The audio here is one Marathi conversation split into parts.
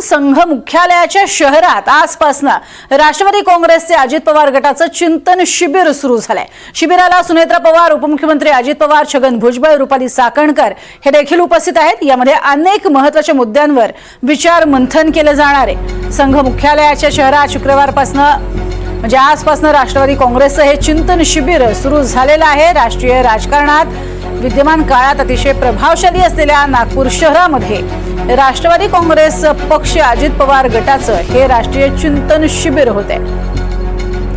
संघ मुख्यालयाच्या शहरात आजपासून राष्ट्रवादी काँग्रेसचे अजित पवार गटाचं चिंतन शिबिर सुरू झालंय। शिबिराला सुनेत्रा पवार, उपमुख्यमंत्री अजित पवार, छगन भुजबळ, रुपाली चाकणकर हे देखील उपस्थित आहेत। यामध्ये अनेक महत्त्वाच्या मुद्द्यांवर विचार मंथन केले जाणार आहे। संघ मुख्यालयाच्या शहरात शुक्रवारपासून म्हणजे आजपासून राष्ट्रवादी काँग्रेसचं हे चिंतन शिबिर सुरू झालेलं आहे। राष्ट्रीय राजकारणात विद्यमान काळात अतिशय प्रभावशाली असलेल्या नागपूर शहरामध्ये राष्ट्रवादी काँग्रेस पक्ष अजित पवार गटाचं हे राष्ट्रीय चिंतन शिबिर होते।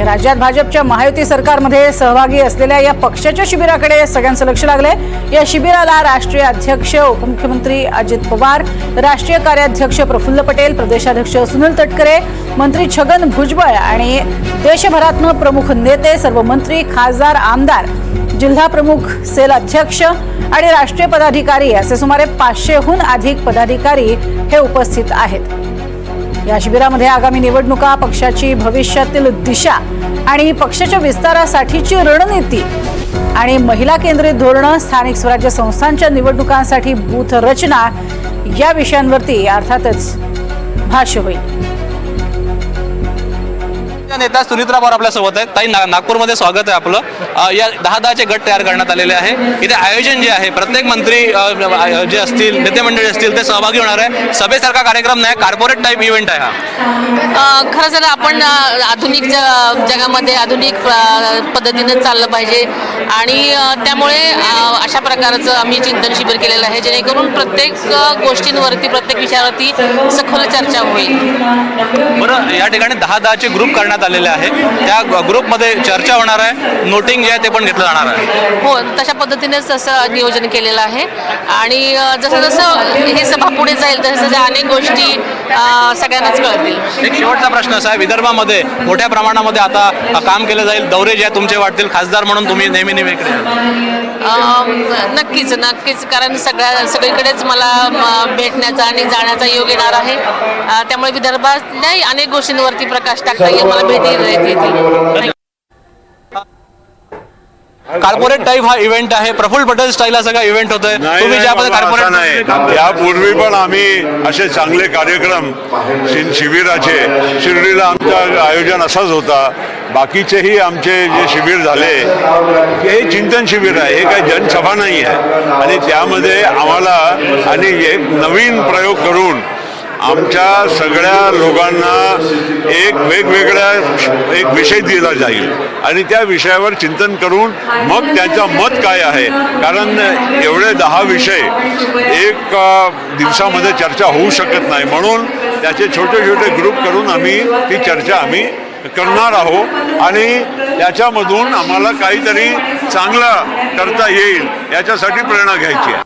राज्यात भाजपच्या महायुती सरकारमध्ये सहभागी असलेल्या या पक्षाच्या शिबिराकडे सगळ्यांचं लक्ष लागलंय। या शिबिराला राष्ट्रीय अध्यक्ष उपमुख्यमंत्री अजित पवार, राष्ट्रीय कार्याध्यक्ष प्रफुल्ल पटेल, प्रदेशाध्यक्ष सुनील तटकरे, मंत्री छगन भुजबळ आणि देशभरातून प्रमुख नेते, सर्व मंत्री, खासदार, आमदार, जिल्हा प्रमुख, सेल अध्यक्ष आणि राष्ट्रीय पदाधिकारी असे सुमारे 500हून अधिक पदाधिकारी हे उपस्थित आहेत। या शिबिरामध्ये आगामी निवडणुका, पक्षाची भविष्यातील दिशा आणि पक्षाच्या विस्तारासाठीची रणनीती आणि महिला केंद्रित धोरण, स्थानिक स्वराज्य संस्थांच्या निवडणुकांसाठी बूथ रचना या विषयांवरती अर्थातच भाष्य होईल। नेता सुनेत्रा पवार आपल्या सोबत आहेत। ताई, नागपूरमध्ये स्वागत आहे आपलं। या 10-10चे गट तयार करण्यात आलेले आहे। इथे आयोजन जे आहे, प्रत्येक मंत्री जे असतील, नेते मंडळी असतील ते सहभागी होणार आहे। सभेसारखा कार्यक्रम नाही, कॉर्पोरेट टाईप इव्हेंट आहे हा। खरं जर आपण आधुनिक जगामध्ये आधुनिक पद्धतीने चाललं पाहिजे आणि त्यामुळे अशा प्रकारचं आम्ही चिंतन शिबिर केलेलं आहे, जेणेकरून प्रत्येक गोष्टींवरती, प्रत्येक विषयावरती सखोल चर्चा होईल। बरं, या ठिकाणी 10-10चे ग्रुप करण्यात आलेले आहे। त्या ग्रुपमध्ये चर्चा होणार आहे, नोटिंग जे आहे ते पण घेतलं जाणार आहे। हो, तशा पद्धतीनेच असं नियोजन केलेलं आहे आणि जसं जसं हे सभा पुढे जाईल तसं अनेक गोष्टी सगळ्यांनाच कळतील। एक शेवटचा प्रश्न असा आहे, विदर्भामध्ये मोठ्या प्रमाणामध्ये आता काम केलं जाईल, दौरे जे तुमचे वाटतील, खासदार म्हणून तुम्ही नेहमी इकडे नक्कीच, कारण सगळीकडेच मला भेटण्याचा आणि जाण्याचा योग येणार आहे। त्यामुळे विदर्भातल्या अनेक गोष्टींवरती प्रकाश टाकता येईल, मला भेटी येतील। कॉर्पोरेट टाईप हा इव्हेंट आहे, प्रफुल्ल पटेल स्टाईल हा सगळा इव्हेंट होतोय। तुम्ही ज्या कॉर्पोरेट यापूर्वी पण आम्ही असे चांगले कार्यक्रम शिबिराचे शिर्डीला आमचा आयोजन असाच होता। बाकीचेही आमचे जे शिबिर झाले हे चिंतन शिबिर आहे, हे काही जनसभा नाही आहे आणि त्यामध्ये आम्हाला आणि एक नवीन प्रयोग करून आमच्या सगळ्या लोकांना एक वेगवेगळा एक विषय दिला जाईल आणि त्या विषयावर चिंतन करून मग त्याचं मत काय आहे, कारण एवढे 10 विषय एक दिवसामध्ये चर्चा होऊ शकत नाही, म्हणून त्याचे छोटे छोटे ग्रुप करून आम्ही ती चर्चा करणार आहोत आणि त्याच्यामधून आम्हाला काहीतरी चांगलं करता येईल याच्यासाठी प्रेरणा घ्यायची आहे।